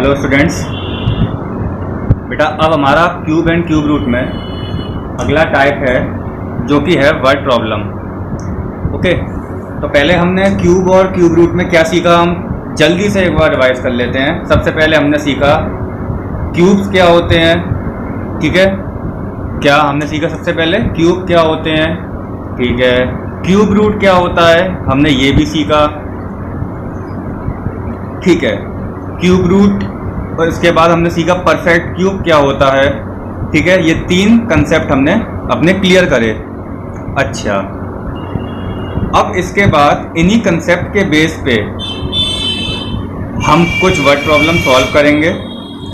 Hello students. बेटा अब हमारा क्यूब एंड क्यूब रूट में अगला टाइप है जो कि है वर्ड प्रॉब्लम। ओके, तो पहले हमने क्यूब और क्यूब रूट में क्या सीखा, हम जल्दी से एक बार रिवाइज कर लेते हैं। सबसे पहले हमने सीखा क्यूब्स क्या होते हैं। ठीक है, क्या हमने सीखा? सबसे पहले क्यूब क्या होते हैं। ठीक है, क्यूब रूट क्या होता है, हमने ये भी सीखा। ठीक है, क्यूब रूट, और इसके बाद हमने सीखा परफेक्ट क्यूब क्या होता है। ठीक है, ये तीन कंसेप्ट हमने अपने क्लियर करे। अच्छा, अब इसके बाद इन्हीं कंसेप्ट के बेस पे हम कुछ वर्ड प्रॉब्लम सॉल्व करेंगे।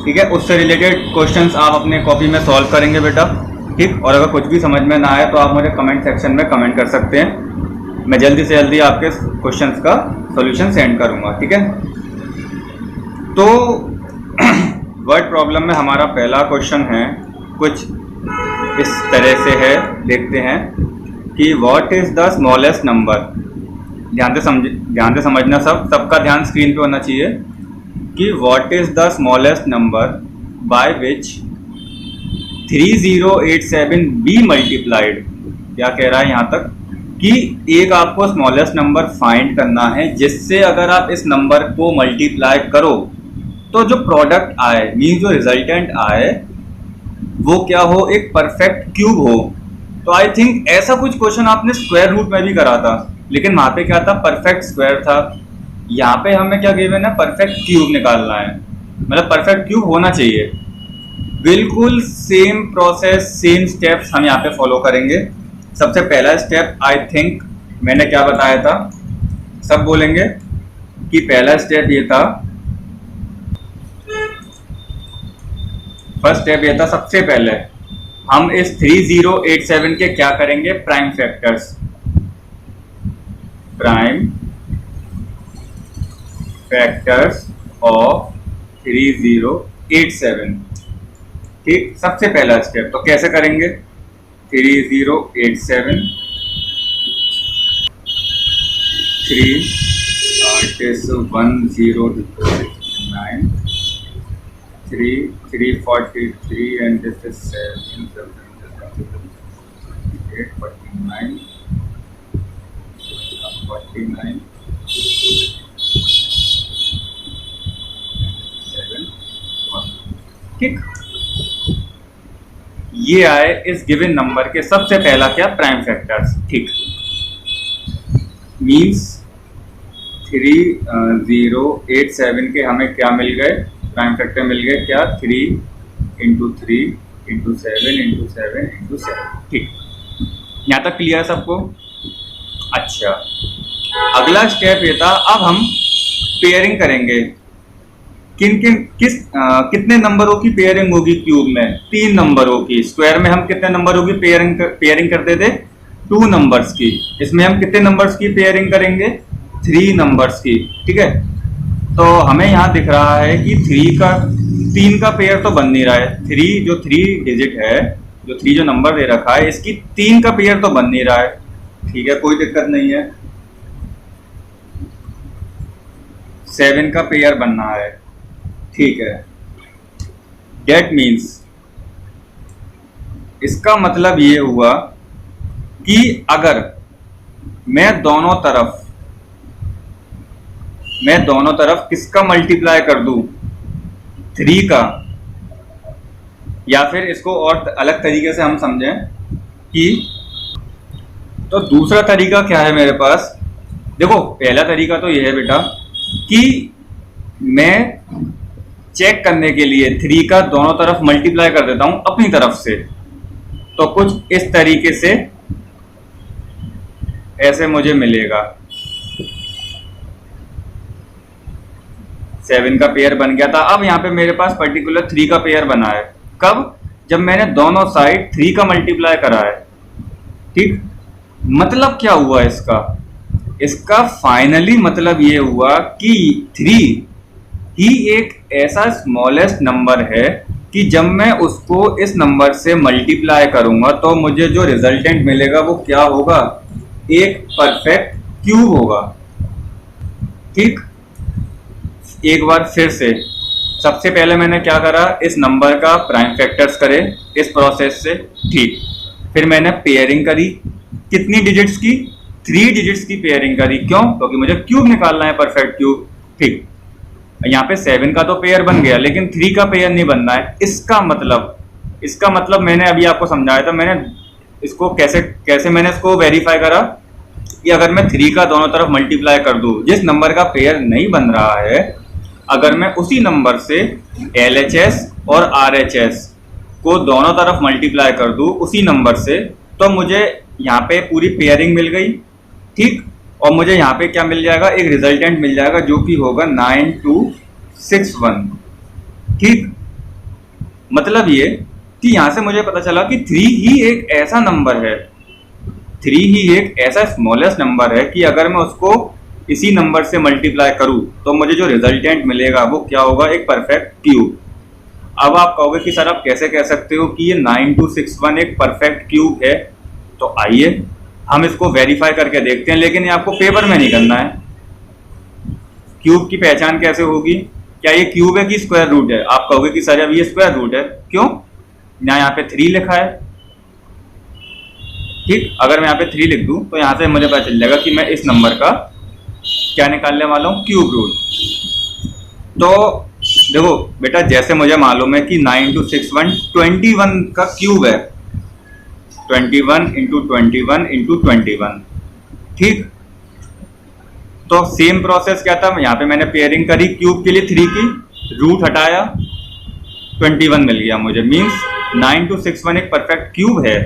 ठीक है, उससे रिलेटेड क्वेश्चंस आप अपने कॉपी में सॉल्व करेंगे बेटा। ठीक, और अगर कुछ भी समझ में ना आए तो आप मुझे कमेंट सेक्शन में कमेंट कर सकते हैं। मैं जल्दी से जल्दी आपके क्वेश्चंस का सॉल्यूशन सेंड करूंगा। ठीक है, तो वर्ड प्रॉब्लम में हमारा पहला क्वेश्चन है कुछ इस तरह से है, देखते हैं कि what is the smallest number. ध्यान से समझना, सबका ध्यान स्क्रीन पे होना चाहिए कि what is the smallest number by which 3087 be multiplied. क्या कह रहा है यहाँ तक कि एक आपको स्मॉलेस्ट नंबर फाइंड करना है जिससे अगर आप इस नंबर को मल्टीप्लाई करो तो जो प्रोडक्ट आए, मीन जो रिजल्टेंट आए, वो क्या हो, एक परफेक्ट क्यूब हो। तो आई थिंक ऐसा कुछ क्वेश्चन आपने स्क्वायर रूट में भी करा था, लेकिन वहां पे क्या था, परफेक्ट स्क्वायर था। यहाँ पे हमें क्या गिवन है, परफेक्ट क्यूब निकालना है, मतलब परफेक्ट क्यूब होना चाहिए। बिल्कुल सेम प्रोसेस, सेम स्टेप्स हम यहाँ पे फॉलो करेंगे। सबसे पहला स्टेप आई थिंक मैंने क्या बताया था, सब बोलेंगे कि पहला स्टेप ये था, फर्स्ट स्टेप ये था, सबसे पहले हम इस 3087 के क्या करेंगे, prime factors. Prime factors of 3087। ठीक, सबसे पहला स्टेप तो कैसे करेंगे, 3087 3 1009 3 343 and this is 7 8 49 49 7 1। ठीक, ये आए इस गिवन नंबर के सबसे पहला क्या, प्राइम फैक्टर्स। ठीक, मींस 3087 के हमें क्या मिल गए, प्राइम फैक्टर मिल गए क्या, 3 × 3 × 7 × 7 × 7। ठीक, यहाँ तक क्लियर सबको? अच्छा, अगला स्टेप ये था, अब हम पेयरिंग करेंगे। कितने नंबरों की पेयरिंग होगी क्यूब में, 3 नंबरों की। स्क्वायर में हम कितने नंबरों की पेयरिंग करते थे, 2 नंबर्स की। इसमें हम कितने नंबर्स की पेयरिंग करेंगे, 3 नंबर्स की। ठीक है, तो हमें यहाँ दिख रहा है कि 3 का पेयर तो बन नहीं रहा है। 3 डिजिट है, जो 3 जो नंबर दे रखा है, इसकी 3 का पेयर तो बन नहीं रहा है। ठीक है, कोई दिक्कत नहीं है, 7 का पेयर बनना है। ठीक है, डेट मीन्स, इसका मतलब ये हुआ कि अगर मैं दोनों तरफ किसका मल्टीप्लाई कर दूं, 3 का, या फिर इसको और अलग तरीके से हम समझें कि, तो दूसरा तरीका क्या है मेरे पास। देखो, पहला तरीका तो यह है बेटा कि मैं चेक करने के लिए 3 का दोनों तरफ मल्टीप्लाई कर देता हूं अपनी तरफ से। तो कुछ इस तरीके से ऐसे मुझे मिलेगा, 7 का पेयर बन गया था। अब यहाँ पे मेरे पास पर्टिकुलर 3 का पेयर बना है, कब, जब मैंने दोनों साइड 3 का मल्टीप्लाई करा है। ठीक, मतलब क्या हुआ इसका फाइनली मतलब ये हुआ कि 3 ही एक ऐसा स्मॉलेस्ट नंबर है कि जब मैं उसको इस नंबर से मल्टीप्लाई करूंगा तो मुझे जो रिजल्टेंट मिलेगा वो क्या होगा, एक परफेक्ट क्यूब होगा। ठीक, एक बार फिर से सबसे पहले मैंने क्या करा, इस नंबर का प्राइम फैक्टर्स करे इस प्रोसेस से, ठीक। फिर मैंने पेयरिंग करी, कितनी डिजिट्स की, 3 डिजिट्स की पेयरिंग करी। क्यों? क्योंकि मुझे क्यूब निकालना है, परफेक्ट क्यूब, ठीक। यहाँ पे 7 का तो पेयर बन गया, लेकिन 3 का पेयर नहीं बनना है। इसका मतलब मैंने अभी आपको समझाया था। मैंने इसको कैसे कैसे मैंने इसको वेरीफाई करा कि अगर मैं 3 का दोनों तरफ मल्टीप्लाई कर दूं, जिस नंबर का पेयर नहीं बन रहा है, अगर मैं उसी नंबर से LHS और RHS को दोनों तरफ मल्टीप्लाई कर दूं उसी नंबर से, तो मुझे यहाँ पे पूरी पेयरिंग मिल गई, ठीक। और मुझे यहाँ पे क्या मिल जाएगा, एक रिजल्टेंट मिल जाएगा जो कि होगा 9261, ठीक। मतलब ये कि यहाँ से मुझे पता चला कि 3 ही एक ऐसा नंबर है, 3 ही एक ऐसा स्मॉलेस्ट नंबर है कि अगर मैं उसको इसी नंबर से मल्टीप्लाई करूं तो मुझे जो रिजल्टेंट मिलेगा वो क्या होगा, एक परफेक्ट क्यूब। अब आप कहोगे कि सर आप कैसे कह सकते हो कि ये 9261 एक परफेक्ट क्यूब है? तो आइए हम इसको वेरीफाई करके देखते हैं, लेकिन ये आपको पेपर में नहीं करना है। क्यूब की पहचान कैसे होगी? क्या ये क्यूब है कि स्क्वायर रूट है? आप कहोगे कि सर अब ये स्क्वायर रूट है। क्यों? यहाँ पे 3 लिखा है, ठीक। अगर मैं यहाँ पे 3 लिख दूं तो यहाँ से मुझे पता चल जाएगा कि मैं इस नंबर का क्या निकालने वाला हूँ, क्यूब रूट। तो देखो बेटा, जैसे मुझे मालूम है कि 9261 21 का क्यूब है, 21 इंटू 21 इंटू 21, ठीक। तो सेम प्रोसेस क्या था, यहाँ पे मैंने पेयरिंग करी क्यूब के लिए 3 की, रूट हटाया, 21 मिल गया मुझे, मीन्स 9261 एक परफेक्ट क्यूब है।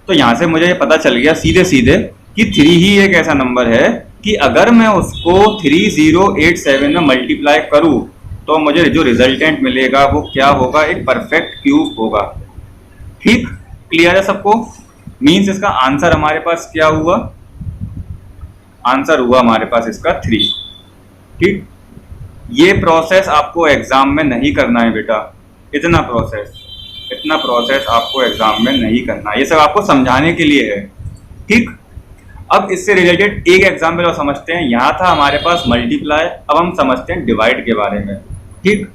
तो यहाँ से मुझे पता चल गया सीधे सीधे कि 3 ही एक ऐसा नंबर है कि अगर मैं उसको 3087 में मल्टीप्लाई करूं तो मुझे जो रिजल्टेंट मिलेगा वो क्या होगा, एक परफेक्ट क्यूब होगा, ठीक। क्लियर है सबको? मीन्स इसका आंसर हमारे पास क्या हुआ, आंसर हुआ हमारे पास इसका 3, ठीक। ये प्रोसेस आपको एग्जाम में नहीं करना है बेटा, इतना प्रोसेस आपको एग्जाम में नहीं करना, ये सब आपको समझाने के लिए है, ठीक। अब इससे रिलेटेड एक एग्जाम्पल और समझते हैं। यहाँ था हमारे पास मल्टीप्लाई, अब हम समझते हैं डिवाइड के बारे में, ठीक।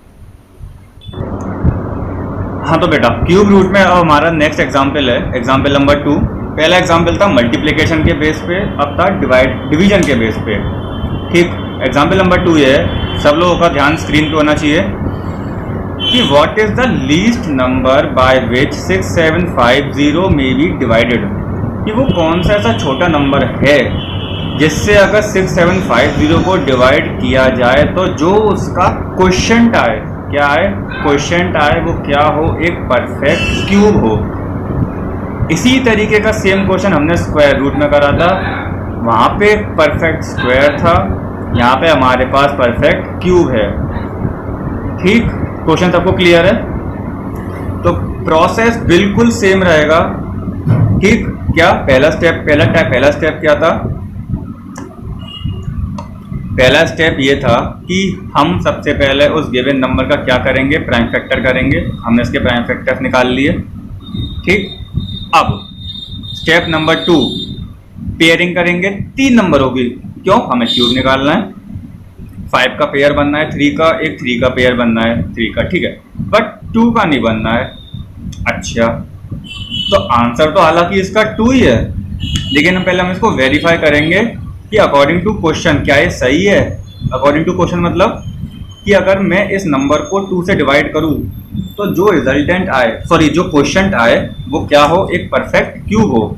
हाँ तो बेटा क्यूब रूट में अब हमारा नेक्स्ट एग्जाम्पल है, एग्जाम्पल नंबर 2। पहला एग्जाम्पल था मल्टीप्लिकेशन के बेस पे, अब था डिवीजन के बेस पे, ठीक। एग्जाम्पल नंबर 2 ये है, सब लोगों का ध्यान स्क्रीन पे होना चाहिए कि what is the least number by which 6750 may be divided, कि वो कौन सा ऐसा छोटा नंबर है जिससे अगर 6750 को डिवाइड किया जाए तो जो उसका क्वोशिएंट आए, क्या आए, क्वोशिएंट आए, वो क्या हो, एक परफेक्ट क्यूब हो। इसी तरीके का सेम क्वेश्चन हमने स्क्वायर रूट में करा था, वहां पे एक परफेक्ट स्क्वायर था, यहाँ पे हमारे पास परफेक्ट क्यूब है, ठीक। क्वेश्चन सबको क्लियर है? तो प्रोसेस बिल्कुल सेम रहेगा, ठीक। क्या पहला स्टेप क्या था? पहला स्टेप ये था कि हम सबसे पहले उस गिवन नंबर का क्या करेंगे, प्राइम फैक्टर करेंगे। हमने इसके प्राइम फैक्टर्स निकाल लिए, ठीक। अब स्टेप नंबर 2, पेयरिंग करेंगे 3 नंबरों की। क्यों? हमें क्यूब निकालना है, 5 का पेयर बनना है 3 का, एक 3 का पेयर बनना है 3 का, ठीक है, बट 2 का नहीं बनना है। अच्छा, तो आंसर तो हालांकि इसका 2 ही है, लेकिन पहले हम इसको वेरीफाई करेंगे कि अकॉर्डिंग टू क्वेश्चन क्या ये सही है। अकॉर्डिंग टू क्वेश्चन मतलब कि अगर मैं इस नंबर को 2 से डिवाइड करूं तो जो रिजल्टेंट आए, सॉरी जो क्वोशिएंट आए, वो क्या हो, एक परफेक्ट क्यूब हो।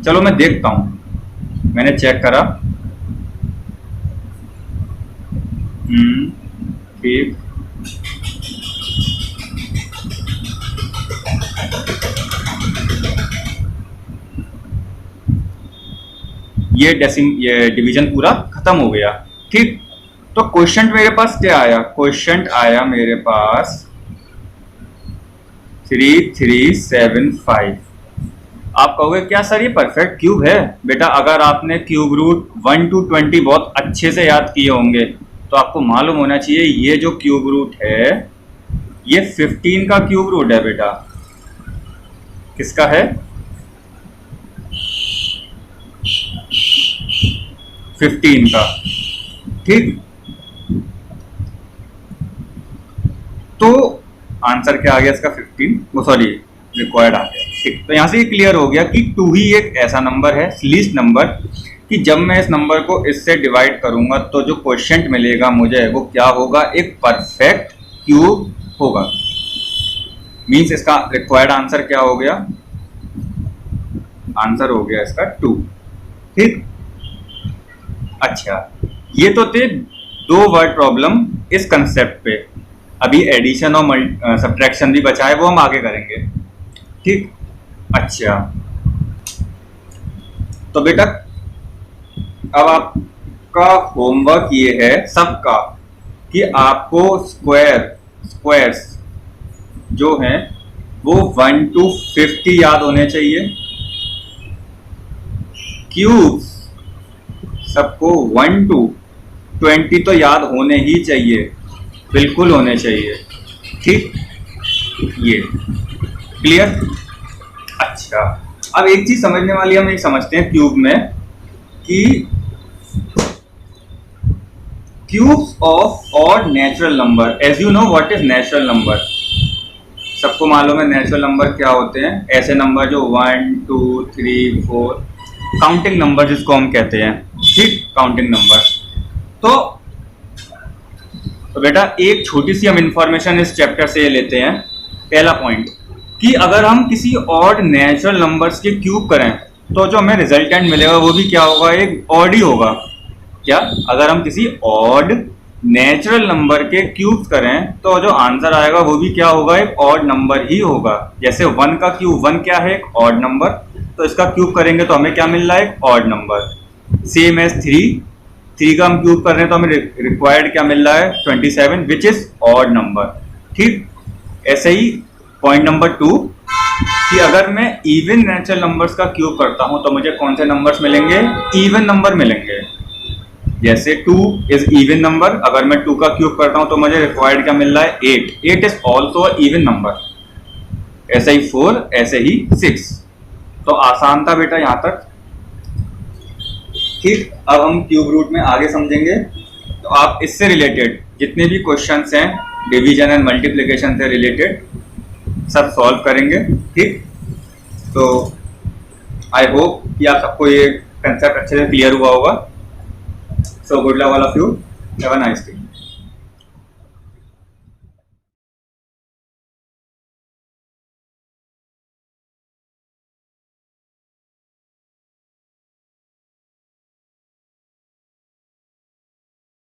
चलो मैं देखता हूं, मैंने चेक करा, ठीक। ये डिवीजन पूरा खत्म हो गया, ठीक। तो क्वोशिएंट मेरे पास क्या आया, क्वोशिएंट आया मेरे पास 3375। आप कहोगे क्या सर ये परफेक्ट क्यूब है? बेटा अगर आपने क्यूब रूट 1 to 20 बहुत अच्छे से याद किए होंगे तो आपको मालूम होना चाहिए ये जो क्यूब रूट है ये 15 का क्यूब रूट है बेटा। किसका है? 15 का, ठीक। तो आंसर क्या आ गया इसका 15, वो सॉरी रिक्वायर्ड आ गया। ठीक, तो यहाँ से ये क्लियर हो गया कि 2 ही एक ऐसा नंबर है, लीस्ट नंबर, कि जब मैं इस नंबर को इससे डिवाइड करूंगा तो जो क्वोशिएंट मिलेगा मुझे वो क्या होगा, एक परफेक्ट क्यूब होगा। मींस इसका रिक्वायर्ड आंसर क्या हो गया, आंसर हो गया इसका 2। ठीक, अच्छा ये तो थे 2 वर्ड प्रॉब्लम इस कंसेप्ट पे। अभी एडिशन और सब्ट्रैक्शन भी बचा है, वो हम आगे करेंगे। ठीक, अच्छा तो बेटा अब आपका होमवर्क ये है सबका कि आपको स्क्वायर्स जो हैं वो 1 to 50 याद होने चाहिए, क्यूब्स सबको 1 to 20 तो याद होने ही चाहिए, बिल्कुल होने चाहिए। ठीक, ये क्लियर। अच्छा अब एक चीज समझने वाली हम एक समझते हैं क्यूब में कि cubes of odd natural number, as you know what is natural number, सबको मालूम है नेचुरल नंबर क्या होते हैं, ऐसे नंबर जो 1 2 3 4 काउंटिंग नंबर जिसको हम कहते हैं। ठीक, काउंटिंग नंबर। तो बेटा एक छोटी सी हम इंफॉर्मेशन इस चैप्टर से लेते हैं। पहला पॉइंट कि अगर हम किसी ऑड नेचुरल नंबर्स के क्यूब करें तो जो हमें रिजल्टेंट मिलेगा वो भी क्या होगा, एक ऑड ही होगा। क्या, अगर हम किसी ऑड नेचुरल नंबर के क्यूब करें तो जो आंसर आएगा वो भी क्या होगा, एक ऑड नंबर ही होगा। जैसे 1 का क्यूब, 1 क्या है, एक ऑड नंबर, तो इसका क्यूब करेंगे तो हमें क्या मिल रहा है, एक ऑड नंबर। सेम एज 3 का हम क्यूब कर रहे हैं तो हमें रिक्वायर्ड क्या मिल रहा है, 27, विच इज ऑड नंबर। ठीक, ऐसे ही पॉइंट नंबर 2 कि अगर मैं इवन नेचुरल नंबर्स का क्यूब करता हूं तो मुझे कौन से नंबर्स मिलेंगे, इवन नंबर मिलेंगे। जैसे 2 इज इवन नंबर, अगर मैं 2 का क्यूब करता हूं तो मुझे रिक्वायर्ड क्या मिल रहा है, 8 इज ऑल्सो इवन नंबर। ऐसे ही 4, ऐसे ही 6। तो आसान था बेटा यहां तक। ठीक, अब हम क्यूब रूट में आगे समझेंगे। तो आप इससे रिलेटेड जितने भी क्वेश्चंस हैं डिवीजन एंड मल्टीप्लिकेशन से रिलेटेड सब सॉल्व करेंगे। ठीक, तो आई होप कि आप सबको ये कंसेप्ट अच्छे से क्लियर हुआ होगा। So good luck all of you, have a nice day.